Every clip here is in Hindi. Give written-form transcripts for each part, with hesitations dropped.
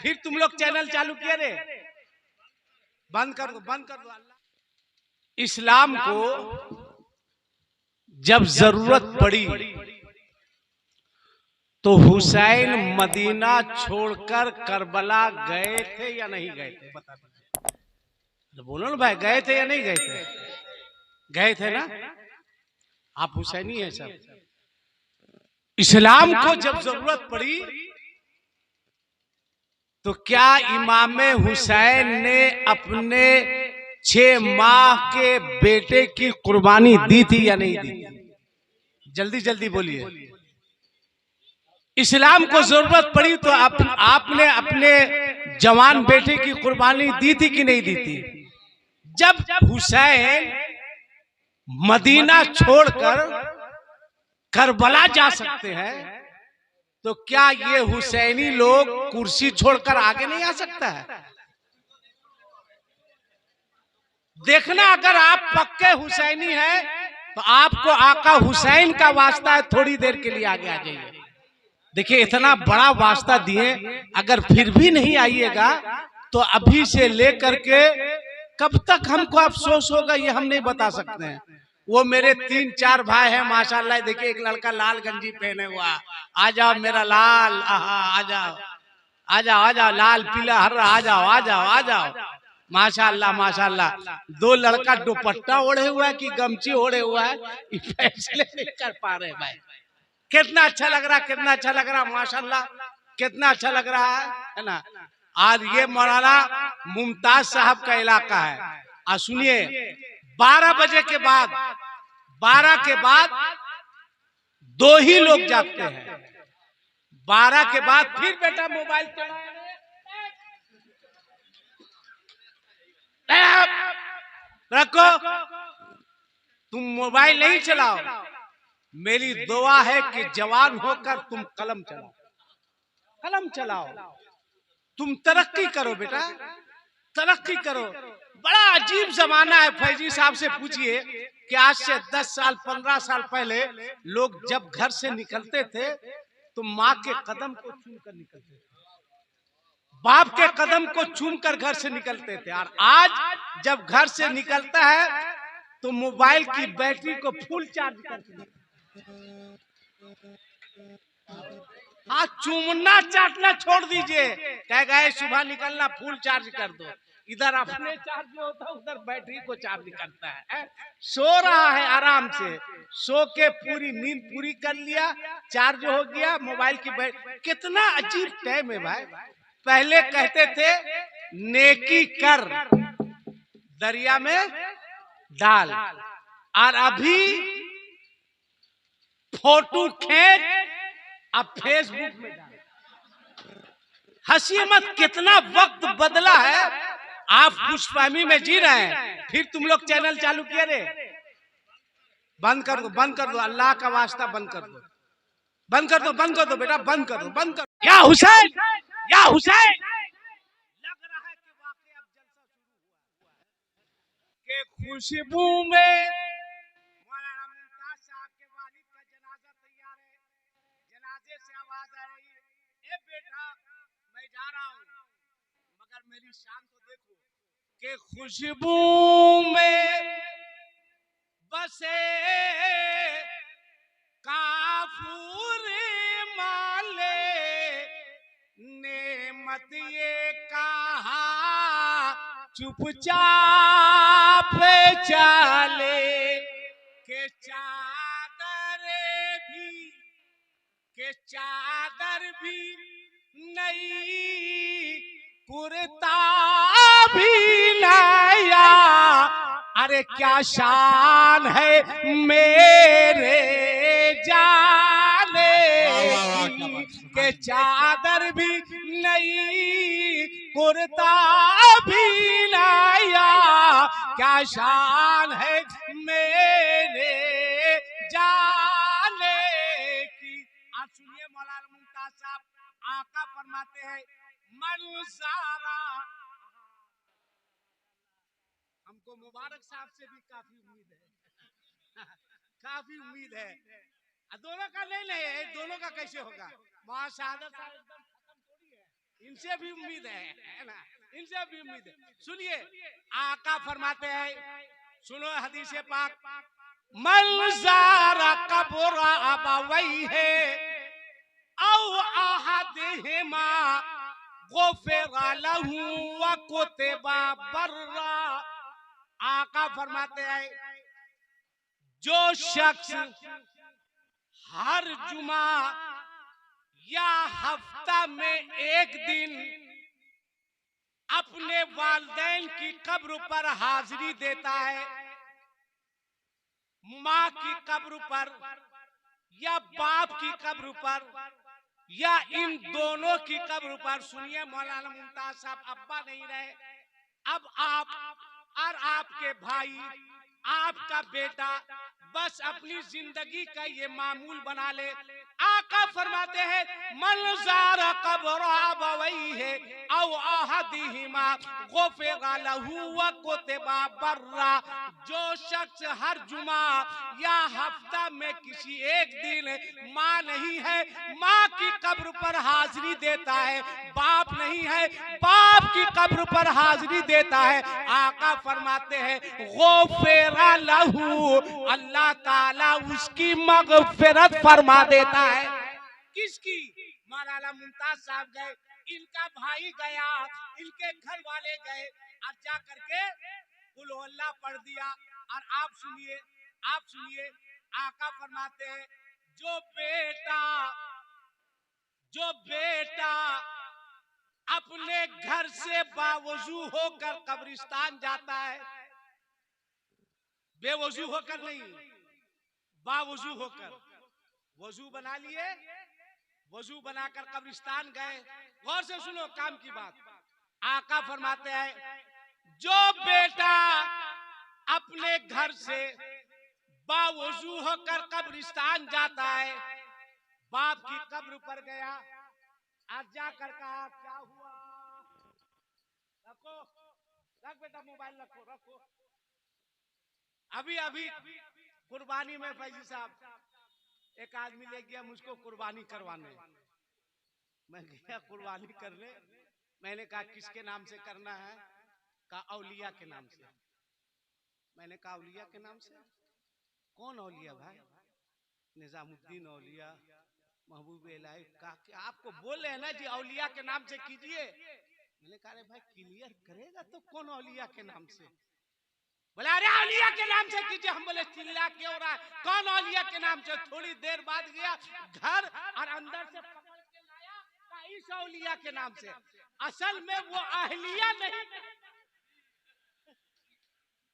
फिर तुम लोग चैनल चालू किए रे, बंद कर दो, बंद कर दो। इस्लाम को जब जरूरत पड़ी तो हुसैन मदीना छोड़कर करबला गए थे या नहीं गए थे? बता दीजिए, बोलो ना भाई, गए थे या नहीं गए थे? गए थे ना? आप हुसैनी हैं सब। इस्लाम को जब जरूरत पड़ी तो क्या इमाम हुसैन ने अपने 6 माह के बेटे की कुर्बानी दी थी या नहीं दी? जल्दी जल्दी बोलिए। इस्लाम को जरूरत पड़ी तो आपने अपने जवान बेटे की कुर्बानी दी थी कि नहीं दी थी? जब हुसैन मदीना छोड़कर करबला जा सकते हैं तो क्या ये हुसैनी लोग कुर्सी छोड़कर आगे नहीं आ सकता है? देखना, अगर आप पक्के हुसैनी हैं तो आपको आका हुसैन का वास्ता है, थोड़ी देर के लिए आगे आ जाइए। देखिए, इतना बड़ा वास्ता दिए, अगर फिर भी नहीं आइएगा तो अभी से लेकर के कब तक हमको अफसोस होगा ये हम नहीं बता सकते हैं। वो मेरे 3-4 भाई हैं माशाल्लाह। देखिए, एक लड़का लाल गंजी पहने हुआ, आ जाओ मेरा लाल, आ जाओ आ जाओ आ जाओ, लाल पीला हरा, आ जाओ आ जाओ आ जाओ, माशाल्लाह माशाल्लाह। 2 लड़का दुपट्टा ओढ़े हुआ है कि गमछी ओढ़े हुआ है, फैसले नहीं कर पा रहे भाई। कितना अच्छा लग रहा, कितना अच्छा लग रहा, माशाल्लाह, कितना अच्छा लग रहा है ना। आज ये मौलाना मुमताज साहब का इलाका है। आज सुनिए, 12 बजे के बाद, 12 के बाद 2 ही लोग जागते हैं। 12 के बाद फिर बेटा मोबाइल रखो, तुम मोबाइल नहीं चलाओ। मेरी दुआ है कि जवान होकर तुम कलम चलाओ, कलम चलाओ, तुम तरक्की करो बेटा, तरक्की करो। बड़ा अजीब जमाना है। फैजी साहब से पूछिए कि आज से 10 साल 15 साल पहले लोग जब घर से निकलते थे तो माँ के कदम को चूमकर निकलते थे, बाप के कदम को चूमकर घर से निकलते थे। और आज जब घर से निकलता है तो मोबाइल की बैटरी को फुल चार्ज करके, आज चूमना चाटना छोड़ दीजिए, कह गए सुबह निकलना फुल चार्ज कर दो। इधर अपने चार्ज होता है, उधर बैटरी को चार्ज करता है। सो रहा है आराम से, सो के पूरी नींद पूरी कर लिया, चार्ज हो गया मोबाइल की बैटरी। कितना अजीब टाइम है भाई। पहले कहते थे नेकी कर दरिया में डाल, और अभी फोटो खींच अब फेसबुक में डाल। हंसी मत, कितना वक्त बदला है। आप खुशफहमी में जी रहे हैं, फिर तुम लोग चैनल चालू किए रे, बंद कर दो, बंद कर दो, अल्लाह का वास्ता बंद कर दो, बंद कर दो, बंद कर दो बेटा, बंद कर दो, बंद कर दो। या हुसैन, या हुसैन, लग रहा है कि वाकई अब जलसा शुरू हुआ है। कि खुशबू में मौलाना मुमताज साहब के वालिद का जनाजा तैयार है, जनाजे से आवाज आ रही है, ए बेटा मैं जा रहा हूँ, मगर मेरी शान तो देखो। कि खुशबू में बसे काफूर माले, नेमत ये कहा चुपचाप चले। के चादर भी नई, कुर्ता भी नया, अरे क्या शान है मेरे जाने की। के चादर भी नई, कुर्ता भी नया, क्या शान है मेरे जाने की। आप सुनिए, मौलाना मुमताज साहब आका फरमाते हैं, मनसारा। हमको मुबारक साहब से भी काफी उम्मीद है, काफी उम्मीद है। दोनों का नहीं है, दोनों का कैसे होगा? वहां शहादत साहब एकदम खत्म थोड़ी है, इनसे भी उम्मीद है ना, इनसे भी उम्मीद है। सुनिए आका फरमाते हैं, सुनो हदीस पाक, मंज़ारा कब्र अबवैहि औ अहदिहिमा गुफ़िरा लहू व कुतिबा बर्रा। आका फरमाते हैं, जो शख्स हर जुमा या हफ्ता में एक दिन अपने वालिदैन की कब्र पर हाजिरी देता है, माँ की कब्र पर या बाप की कब्र पर या इन दोनों की कब्र पर। सुनिए मौलाना मुमताज साहब अब्बा नहीं रहे, अब आप और आपके भाई, आपका बेटा बस अपनी जिंदगी का ये मामूल बना ले। आका फरमाते हैं, मंज़ारा कब्र अबवैहि औ अहदिहिमा गुफ़िरा लहू व कुतिबा बर्रा। जो शख्स हर जुमा या हफ्ता में किसी एक दिन माँ नहीं है, माँ की कब्र पर हाजिरी देता है, बाप नहीं है, बाप की कब्र पर हाजिरी देता है, आका फरमाते हैं गुफ़िरा लहू, अल्लाह ताला उसकी मग़फ़िरत फरमा देता है। किसकी? मौलाना मुमताज साहब गए, इनका भाई गया, इनके घर वाले गए और जा करके कुल अल्लाह पढ़ दिया। और आप सुनिए आका फरमाते हैं, जो बेटा अपने घर से बावजू होकर कब्रिस्तान जाता है, बेवजू होकर नहीं, बावजू होकर, वजू बना लिए, वजू बनाकर कब्रिस्तान गए। गौर से सुनो काम की बात, आका फरमाते हैं, जो बेटा अपने घर से बावजू होकर कब्रिस्तान जाता है, बाप की कब्र पर गया और जाकर कहा क्या हुआ, रखो, रख बेटा मोबाइल रखो। अभी कुर्बानी में फैजी साहब एक आदमी ले गया मुझको कुर्बानी करवाने, मैं गया कुर्बानी करने, मैंने कहा किसके नाम से करना है, कहा औलिया के नाम से। मैंने कहा औलिया के नाम से? कौन औलिया भाई? निजामुद्दीन औलिया, महबूब इलाही। कहा कि आपको बोले हैं ना जी औलिया के नाम से कीजिए। मैंने कहा भाई क्लियर करेगा तो कौन औलिया के नाम से? बोला अरे औलिया के नाम से कीजिए। हम बोले चिल्ला क्यों रहा है, कौन औलिया के नाम से? थोड़ी देर बाद गया घर और अंदर से पकड़ के लाया इस औलिया के नाम से। असल में वो अहलिया नहीं,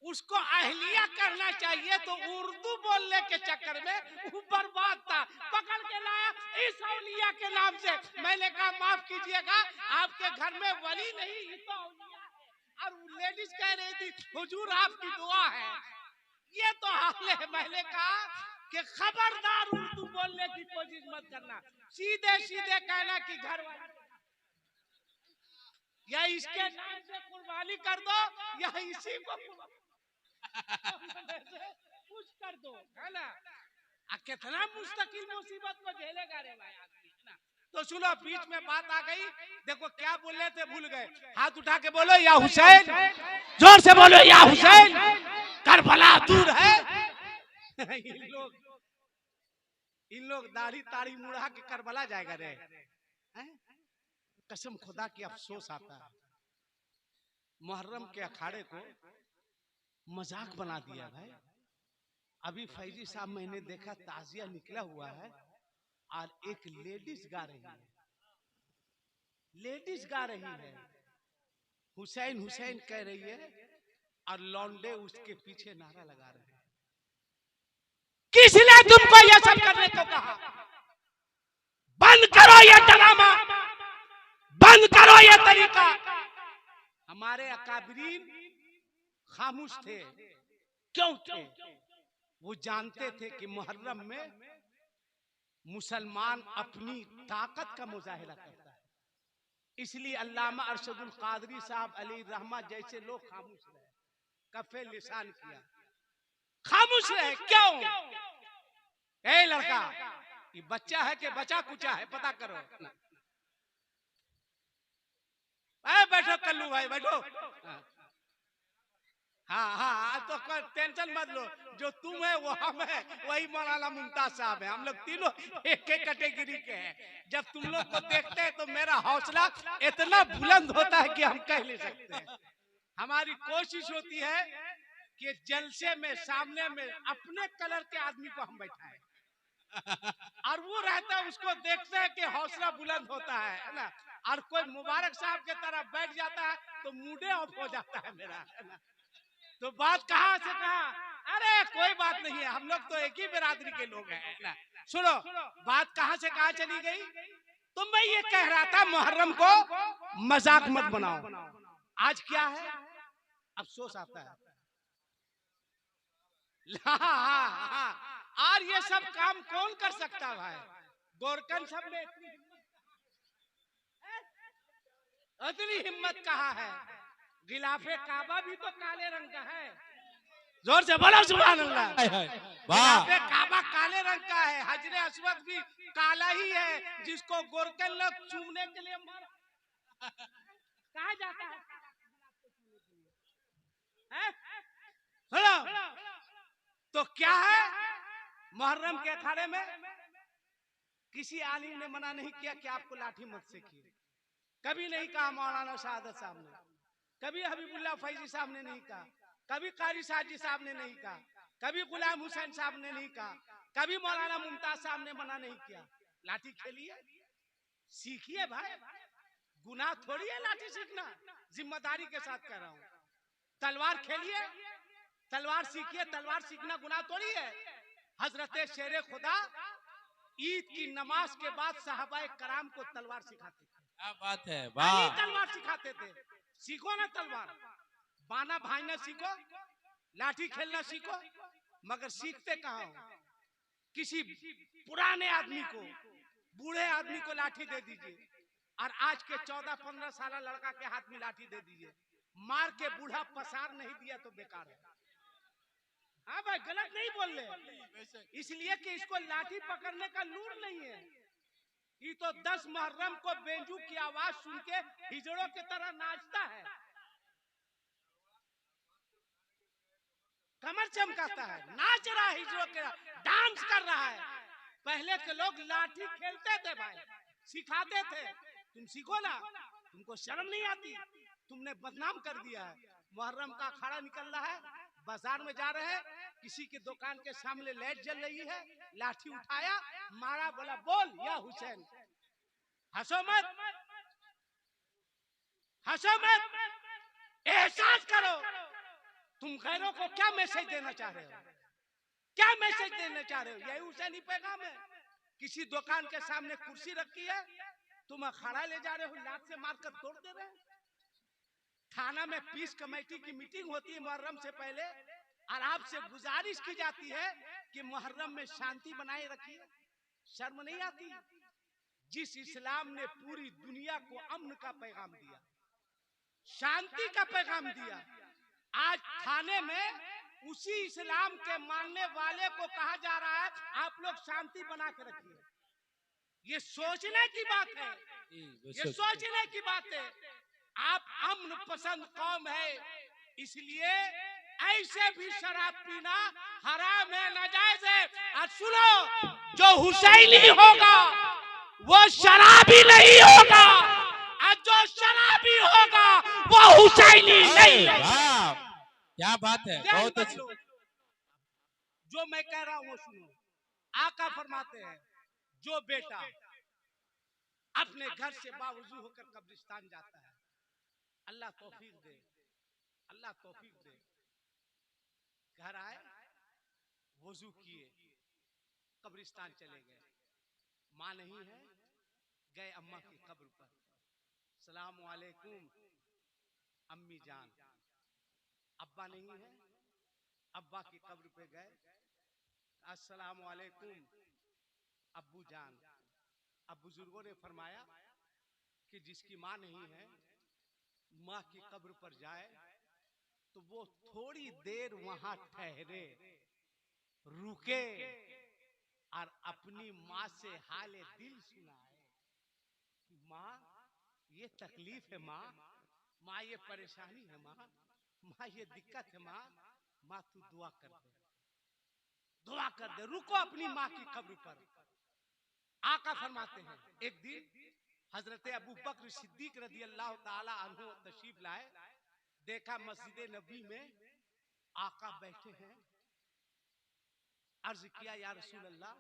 उसको अहलिया करना चाहिए, तो उर्दू बोलने के चक्कर में वो बर्बाद था, पकड़ के लाया इस औलिया के नाम से। मैंने कहा माफ कीजिएगा, आपके घर में वली नहीं, ये तो औलिया है। और लेडीज कह रही थी हुजूर आपकी दुआ है, ये तो हाल है। मैंने कहा कि खबरदार उर्दू बोलने की कोशिश मत करना, सीधे सीधे कहना कि घर वाले या इसके नाम से कुर्बानी कर दो या इसी को कुछ कर दो, है ना। कितना मुस्तकिल मुसीबत को झेलेगा रे भाई आदमी, है ना। तो सुनो बीच में बात आ गई, देखो क्या बोले थे भूल गए। हाथ उठा के बोलो या हुसैन, जोर से बोलो या हुसैन, करबला दूर है। इन लोग दाढ़ी ताड़ी मुड़ा के करबला जाएगा रे, कसम खुदा की अफसोस आता है। मुहर्रम के अखाड़े को मजाक बना दिया भाई। अभी फैजी साहब मैंने देखा ताजिया निकला हुआ है और एक लेडीज गा रही है, लेडीज गा रही है, हुसैन हुसैन कह रही है और लौंडे उसके पीछे नारा लगा रहे हैं। किसने तुमको ये सब करने को कहा? बंद करो ये ड्रामा, बंद करो ये तरीका। हमारे अकाबरीन खामोश थे, क्यों थे? वो जानते थे कि मुहर्रम में मुसलमान अपनी ताकत का मुजाहिरा करता है, इसलिए अल्लामा अरशदुल कादरी साहब अली रहमा जैसे लोग खामोश रहे, कफे लिसान किया, खामोश रहे। क्यों? ए लड़का, ये बच्चा है कि बचा कुचा है, पता करो। कल्लू भाई बैठो। हाँ हाँ, तो टेंशन मत लो, जो तुम है वो हम है, वही मौलाना मुमताज साहब है। हम लोग तीनों एक एक कैटेगरी के हैं। जब तुम लोग को देखते हैं तो मेरा हौसला इतना बुलंद होता है कि हम कह नहीं सकते हैं। हमारी कोशिश होती है कि जलसे में सामने में अपने कलर के आदमी को हम बैठाएं, और वो रहता है, उसको देखते हैं कि हौसला बुलंद होता है ना। और कोई मुबारक साहब के तरह बैठ जाता है तो मूडे ऑफ हो जाता है मेरा, है ना। तो बात कहाँ से कहाँ, अरे कोई बात नहीं है, हम लोग तो एक ही बिरादरी के लोग हैं ना। सुनो, बात कहाँ से कहाँ चली गई। तो मैं ये कह रहा था मुहर्रम को मजाक मत बनाओ। आज क्या है, अफसोस आता है। और ये सब काम कौन कर सकता भाई, गोरकन सब में इतनी हिम्मत कहाँ है। गिलाफे काबा भी तो काले रंग का है, जोर से बोलो सुभान अल्लाह। गिलाफे काबा काले रंग का है, हजरे अस्वद भी काला ही है, जिसको गोरकन लोग चूमने के लिए कहा जाता है। तो क्या है, मुहर्रम के अखाड़े में किसी आलिम ने मना नहीं किया कि आपको लाठी मत सेकिए, कभी नहीं कहा। मौलाना शहादत साहब ने, कभी हबीबुल्लाह फैजी साहब ने नहीं कहा, कभी कारी साजी साहब ने नहीं कहा, कभी गुलाम हुसैन साहब ने नहीं कहा, कभी मौलाना मुमताज साहब ने मना नहीं किया। लाठी खेलिए, सीखिए भाई, गुनाह थोड़ी है लाठी सीखना, जिम्मेदारी के साथ कह रहा हूँ। तलवार खेलिए, तलवार सीखिए, तलवार सीखना गुनाह थोड़ी है। हजरत शेर खुदा ईद की नमाज के बाद साहबाए कराम को तलवार सिखाते थे। क्या बात है, वाह। तलवार सिखाते थे, सीखो ना तलवार, बाना भाईना सीखो, लाठी खेलना सीखो, मगर सीखते कहाँ हो। किसी पुराने आदमी को, बूढ़े आदमी को लाठी दे दीजिए, और आज के 14-15 साल लड़का के हाथ में लाठी दे दीजिए, मार के बूढ़ा पसार नहीं दिया तो बेकार है। हाँ भाई, गलत नहीं बोल रहे, इसलिए कि इसको लाठी पकड़ने का लूर नहीं है। ये तो 10 मुहर्रम को बेंजू की आवाज सुन के हिजड़ों की तरह नाचता है, कमर चमकाता है, नाच रहा है, हिजड़ों के डांस कर रहा है। पहले के लोग लाठी खेलते थे भाई, सिखाते थे, तुम सीखो ना, तुमको शर्म नहीं आती, तुमने बदनाम कर दिया है। मुहर्रम का अखाड़ा निकल रहा है, बाजार में जा रहे हैं, किसी की दुकान के सामने लाइट जल रही है, लाठी उठाया, मारा, बोला बोल या हुसैन। हंसो मत, हंसो मत, एहसास करो तुम गैरों को क्या मैसेज देना चाह रहे हो, क्या मैसेज देना चाह रहे हो। यही हुसैनी पैगाम है। किसी दुकान के सामने कुर्सी रखी है, तुम अखाड़ा ले जा रहे हो, लात से मारकर तोड़ दे रहे हो। थाना में पीस कमेटी की मीटिंग होती है मुहर्रम से पहले, और आपसे गुजारिश की जाती है कि मुहर्रम में शांति बनाए रखिए। शर्म नहीं आती। जिस इस्लाम ने पूरी दुनिया को अमन का पैगाम दिया, शांति का पैगाम दिया, आज थाने में उसी इस्लाम के मानने वाले को कहा जा रहा है आप लोग शांति बना के रखिए। ये सोचने की बात है, ये सोचने की बात है। आप अमन पसंद कौम है, इसलिए ऐसे भी शराब पीना हराम है, नाजायज है। और सुनो, जो हुसैनी होगा वो शराबी नहीं होगा, और जो शराबी होगा वो हुसैनी नहीं होगा। क्या बात है, बहुत अच्छी। जो मैं कह रहा हूँ वो सुनो। आका फरमाते हैं, जो बेटा अपने घर से बावजू होकर कब्रिस्तान जाता है, अल्लाह तौफीक दे, अल्लाह तौफीक दे। घर आए, वजू किए, कब्रिस्तान चले गए, माँ नहीं है, गए अम्मा की कब्र पर, सलाम वालेकुम अम्मी जान। अब्बा नहीं है, अब्बा की कब्र पे गए, अस्सलाम वालेकुम अब्बू जान। अब बुजुर्गों ने फरमाया कि जिसकी माँ नहीं है, माँ की कब्र पर जाए तो वो थोड़ी देर वहां ठहरे, रुके, और अपनी माँ से हाले दिल सुनाए। माँ ये तकलीफ है, माँ माँ ये परेशानी है, माँ ये दिक्कत है, माँ तू दुआ कर दे, दुआ कर दे, रुको अपनी माँ की कब्र पर। आका फरमाते हैं एक दिन हजरत अबू बकर सिद्दीक रज़ी अल्लाह ताला अन्हु तशरीफ लाए, देखा मस्जिद नबी में आका बैठे हैं। अर्ज किया या रसूल अल्लाह,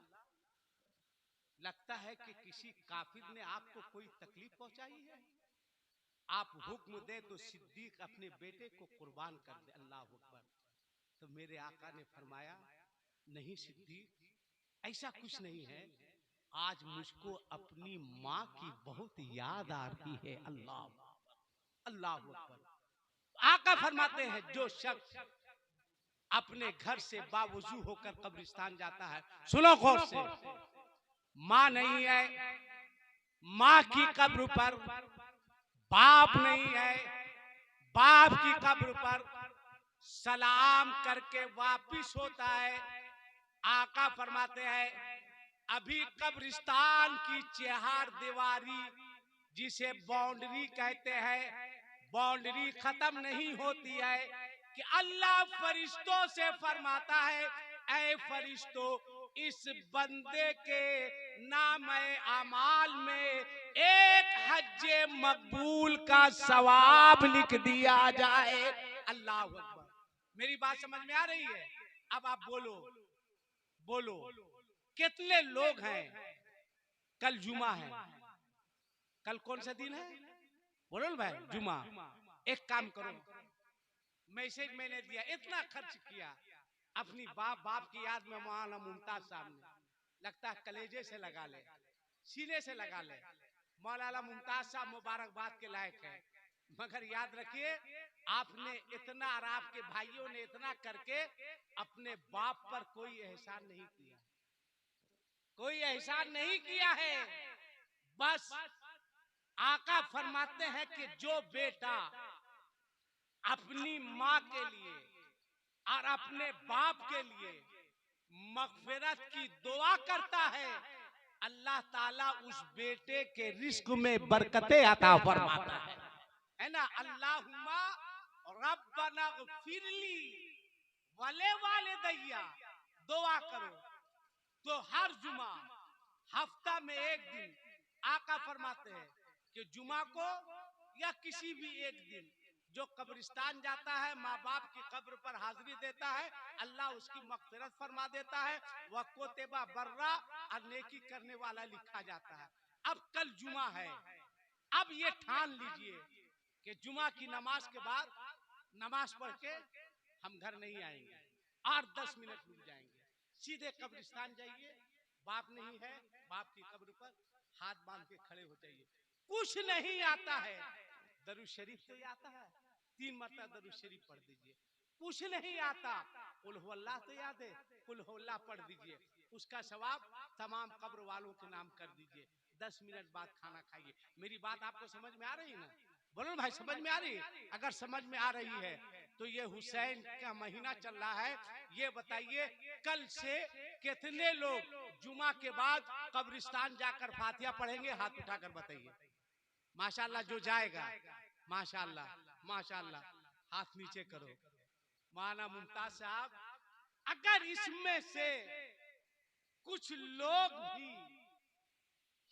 लगता है कि किसी काफिर ने आपको कोई तकलीफ पहुंचाई है, आप हुक्म दे तो सिद्दीक अपने बेटे को कुर्बान कर दे। अल्लाह अकबर। तो मेरे आका ने फरमाया, नहीं सिद्दीक, ऐसा कुछ नहीं है, आज मुझको अपनी माँ की बहुत याद आ रही है। अल्लाह अल्लाह अकबर। आका फरमाते हैं जो शख्स अपने घर से बावजू होकर कब्रिस्तान जाता है, सुनो गौर से, माँ नहीं है, माँ की कब्र पर बाप नहीं है, बाप की कब्र पर सलाम करके वापिस होता है। आका फरमाते हैं अभी कब्रिस्तान की चहार दीवारी, जिसे बाउंड्री कहते हैं, बाउंड्री खत्म नहीं होती है कि अल्लाह फरिश्तों से फरमाता है, ऐ फरिश्तों, इस बंदे के नाम अमाल में एक हज्जे मकबूल का सवाब लिख दिया जाए। अल्लाह अकबर। मेरी बात समझ में आ रही है? अब आप बोलो बोलो, कितने लोग हैं? कल जुमा है, कल कौन सा दिन है? बोलो ना भाई, जुमा। एक काम करो, मैसेज मैंने दिया, इतना खर्च किया अपनी बाप की याद में, मौलाना मुमताज साहब ने, लगता है कलेजे से लगा ले, सीने से लगा ले। मौलाना मुमताज साहब मुबारकबाद के लायक है, मगर याद रखिए आपने इतना और आपके भाइयों ने इतना करके अपने बाप पर कोई एहसान नहीं किया, कोई एहसान नहीं किया है। बस आका फरमाते हैं कि जो बेटा अपनी माँ के लिए और अपने बाप के लिए मगफिरत की दुआ करता है, अल्लाह ताला उस बेटे के रिस्क में बरकतें अता फरमाता है ना। अल्लाहुम्मा रब्बना ग़फिरली वले वालिदैया, दुआ करो। तो हर जुमा हफ्ता में एक दिन आका फरमाते हैं कि जुमा को या किसी भी एक दिन जो कब्रिस्तान जाता है, माँ बाप की कब्र पर हाजिरी देता है, अल्लाह उसकी मग़फ़िरत फरमा देता है, वह कोतेबा बर्रा और नेकी करने वाला लिखा जाता है। अब कल जुमा है, अब ये ठान लीजिए कि जुमा की नमाज के बाद नमाज पढ़ के हम घर नहीं आएंगे, 8-10 मिनट रुक जाएंगे, सीधे कब्रिस्तान जाइए। बाप नहीं है, बाप की कब्र पर हाथ बांध के खड़े हो जाइए। कुछ नहीं आता है, दरूद शरीफ तो आता है, 3 मरतबा दरूद शरीफ पढ़ दीजिए। कुछ नहीं आता, कुल हु अल्लाह तो याद है, कुल हु अल्लाह पढ़ दीजिए, उसका सवाब तमाम कब्र वालों के नाम कर दीजिए। 10 मिनट बाद खाना खाइए। मेरी बात आपको समझ में आ रही है ना? बोलो भाई, समझ में आ रही है? अगर समझ में आ रही है तो ये हुसैन का महीना चल रहा है, ये बताइए कल से कितने लोग जुमा के बाद कब्रिस्तान जाकर फातिहा पढ़ेंगे? हाथ उठाकर बताइए। माशाल्लाह जो जाएगा, माशाल्लाह माशाल्लाह, हाथ नीचे करो। मौलाना मुमताज साहब, अगर इसमें से कुछ लोग भी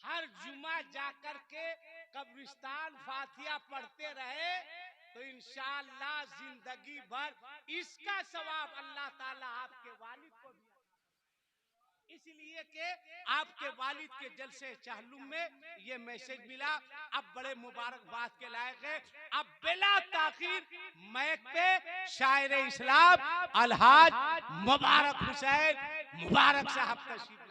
हर जुमा जाकर के कब्रिस्तान फातिहा पढ़ते रहे तो इंशाअल्लाह जिंदगी भर इसका सवाब अल्लाह ताला आपके वालिद को भी, इसलिए कि आपके वालिद के जलसे चहलुम में ये मैसेज मिला। अब बड़े मुबारकबाद के लायक है। अब बिला ताखीर मैक पे शायर इस्लाम अलहाज मुबारक हुसैन मुबारक साहब तशरीफ